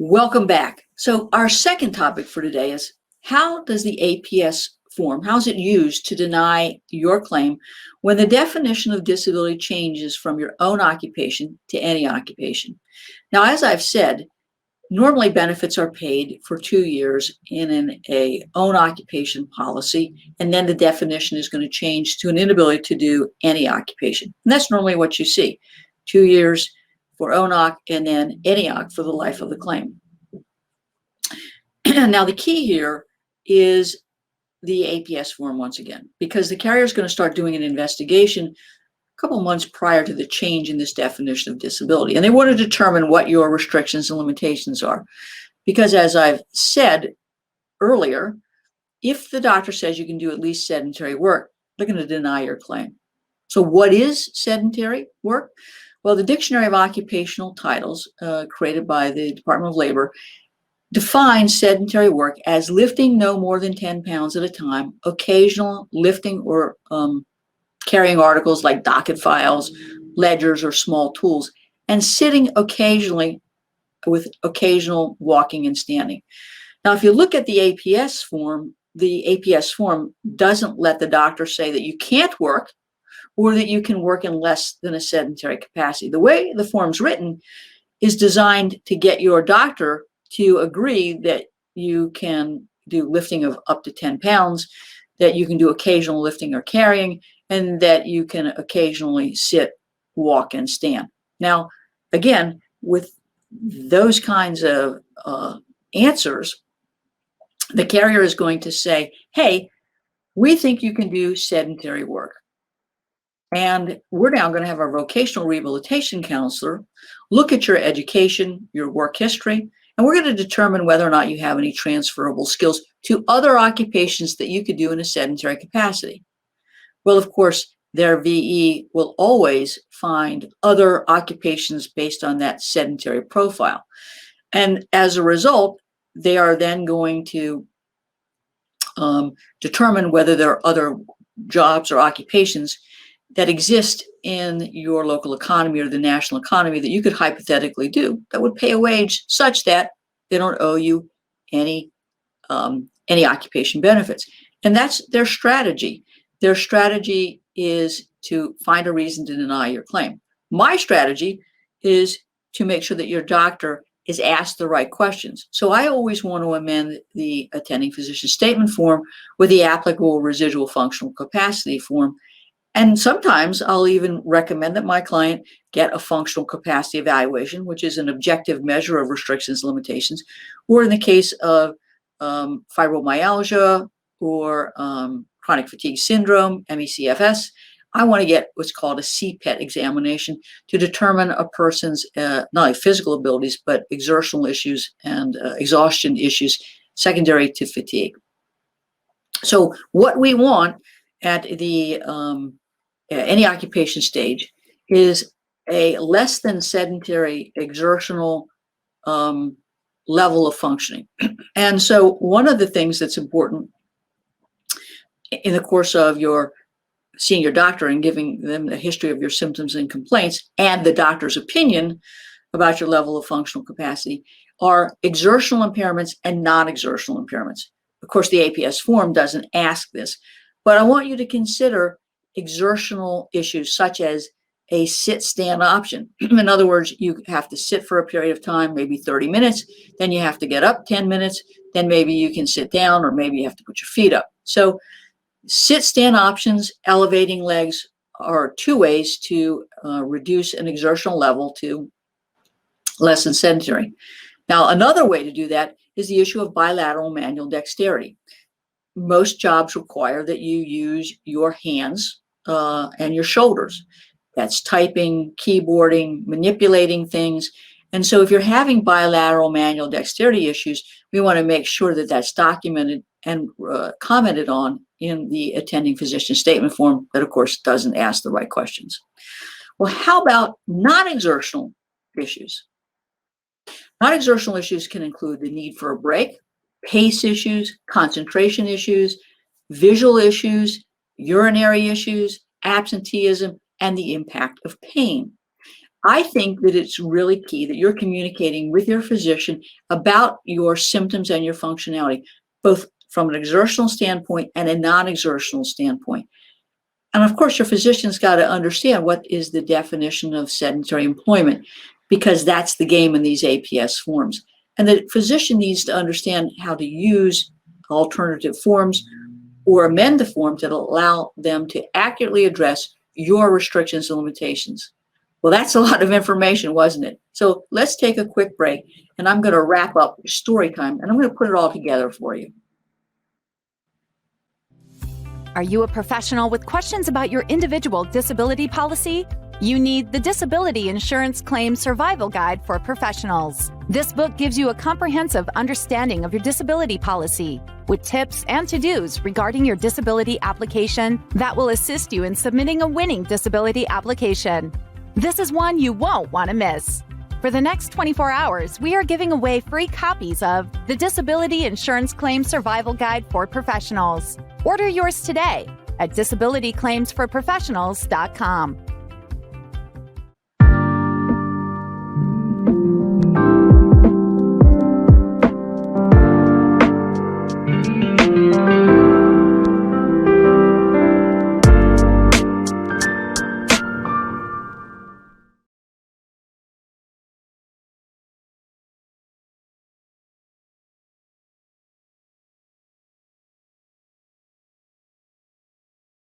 Welcome back. So our second topic for today is how does the APS form, how is it used to deny your claim when the definition of disability changes from your own occupation to any occupation? Now, as I've said, normally benefits are paid for 2 years in an own occupation policy, and then the definition is going to change to an inability to do any occupation. And that's normally what you see, 2 years for own OC and then any OC for the life of the claim. Now, the key here is the APS form once again, because the carrier is going to start doing an investigation a couple months prior to the change in this definition of disability. And they want to determine what your restrictions and limitations are. Because as I've said earlier, if the doctor says you can do at least sedentary work, they're going to deny your claim. So what is sedentary work? Well, the Dictionary of Occupational Titles, created by the Department of Labor, defines sedentary work as lifting no more than 10 pounds at a time, occasional lifting or carrying articles like docket files, ledgers, or small tools, and sitting occasionally with occasional walking and standing. Now, if you look at the APS form doesn't let the doctor say that you can't work or that you can work in less than a sedentary capacity. The way the form's written is designed to get your doctor to agree that you can do lifting of up to 10 pounds, that you can do occasional lifting or carrying, and that you can occasionally sit, walk, and stand. Now, again, with those kinds of answers, the carrier is going to say, hey, we think you can do sedentary work. And we're now going to have our vocational rehabilitation counselor look at your education, your work history, and we're going to determine whether or not you have any transferable skills to other occupations that you could do in a sedentary capacity. Well, of course, their VE will always find other occupations based on that sedentary profile. And as a result, they are then going to determine whether there are other jobs or occupations that exist in your local economy or the national economy that you could hypothetically do that would pay a wage such that they don't owe you any occupation benefits. And that's their strategy. Their strategy is to find a reason to deny your claim. My strategy is to make sure that your doctor is asked the right questions. So I always want to amend the attending physician statement form with the applicable residual functional capacity form. And sometimes I'll even recommend that my client get a functional capacity evaluation, which is an objective measure of restrictions and limitations, or in the case of fibromyalgia or chronic fatigue syndrome, MECFS, I want to get what's called a CPET examination to determine a person's not only physical abilities, but exertional issues and exhaustion issues secondary to fatigue. So what we want at the any occupation stage is a less than sedentary exertional level of functioning. And so one of the things that's important in the course of your seeing your doctor and giving them the history of your symptoms and complaints and the doctor's opinion about your level of functional capacity are exertional impairments and non-exertional impairments. Of course, the APS form doesn't ask this, but I want you to consider exertional issues such as a sit-stand option. In other words, you have to sit for a period of time, maybe 30 minutes, then you have to get up 10 minutes, then maybe you can sit down, or maybe you have to put your feet up. So sit-stand options, elevating legs, are two ways to reduce an exertional level to less than sedentary. Now, another way to do that is the issue of bilateral manual dexterity. Most jobs require that you use your hands and your shoulders. That's typing, keyboarding, manipulating things. And so if you're having bilateral manual dexterity issues, we want to make sure that that's documented and commented on in the attending physician statement form that, of course, doesn't ask the right questions. Well, how about non-exertional issues? Non-exertional issues can include the need for a break, pace issues, concentration issues, visual issues, urinary issues, absenteeism, and the impact of pain. I think that it's really key that you're communicating with your physician about your symptoms and your functionality, both from an exertional standpoint and a non-exertional standpoint. And of course, your physician's got to understand what is the definition of sedentary employment, because that's the game in these APS forms. And the physician needs to understand how to use alternative forms or amend the form to allow them to accurately address your restrictions and limitations. Well, that's a lot of information, wasn't it? So let's take a quick break, and I'm going to wrap up story time, and I'm going to put it all together for you. Are you a professional with questions about your individual disability policy? You need the Disability Insurance Claim Survival Guide for Professionals. This book gives you a comprehensive understanding of your disability policy, with tips and to-dos regarding your disability application that will assist you in submitting a winning disability application. This is one you won't want to miss. For the next 24 hours, we are giving away free copies of the Disability Insurance Claim Survival Guide for Professionals. Order yours today at disabilityclaimsforprofessionals.com.